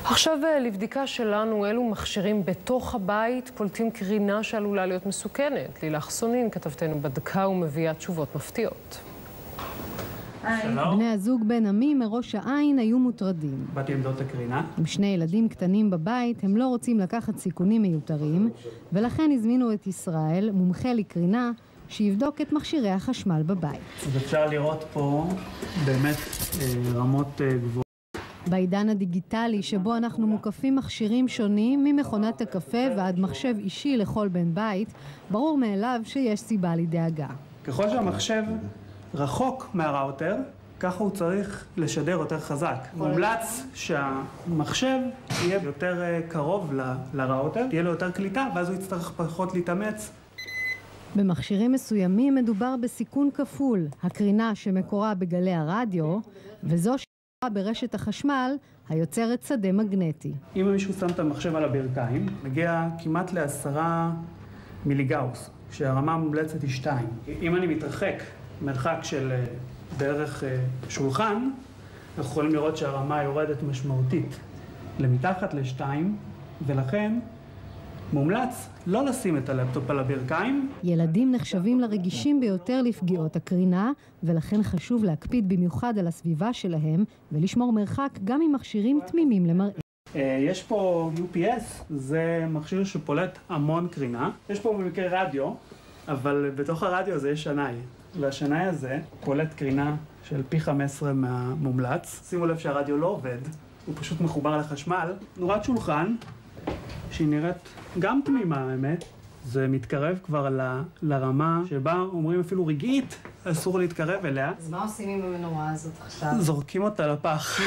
עכשיו לבדיקה שלנו, אילו מכשירים בתוך הבית פולטים קרינה שעלולה להיות מסוכנת. לילך סונין, כתבתנו בדקה, ומביאה תשובות מפתיעות. בני הזוג בן עמי מראש העין היו מוטרדים. באתי עמדות הקרינה. עם שני ילדים קטנים בבית, הם לא רוצים לקחת סיכונים מיותרים, ולכן הזמינו את ישראל, מומחה לקרינה, שיבדוק את מכשירי החשמל בבית. אז אפשר לראות פה באמת רמות גבוהות. בעידן הדיגיטלי שבו אנחנו מוקפים מכשירים שונים ממכונת הקפה ועד מחשב אישי לכל בן בית, ברור מאליו שיש סיבה לדאגה. ככל שהמחשב רחוק מהראוטר, ככה הוא צריך לשדר יותר חזק. מומלץ שהמחשב יהיה יותר קרוב לראוטר, תהיה לו יותר קליטה, ואז הוא יצטרך פחות להתאמץ. במכשירים מסוימים מדובר בסיכון כפול, הקרינה שמקורה בגלי הרדיו, וזו שקורה ברשת החשמל, היוצרת שדה מגנטי. אם מישהו שם את המחשב על הברכיים, מגיע כמעט ל10 מיליגאוס, שהרמה המומלצת היא 2. אם אני מתרחק מרחק של בערך שולחן, אנחנו יכולים לראות שהרמה יורדת משמעותית למתחת ל2, ולכן מומלץ לא לשים את הלפטופ על הברכיים. ילדים נחשבים לרגישים ביותר לפגיעות הקרינה, ולכן חשוב להקפיד במיוחד על הסביבה שלהם ולשמור מרחק גם עם מכשירים תמימים למראה. יש פה UPS, זה מכשיר שפולט המון קרינה. יש פה במקרה רדיו, אבל בתוך הרדיו הזה יש שנאי, והשנאי הזה פולט קרינה של פי 15 מהמומלץ. שימו לב שהרדיו לא עובד, הוא פשוט מחובר לחשמל. נורת שולחן, שהיא נראית גם תמימה האמת, זה מתקרב כבר לרמה שבה אומרים אפילו רגעית, אסור להתקרב אליה. אז מה עושים עם המנורה הזאת עכשיו? זורקים אותה לפח.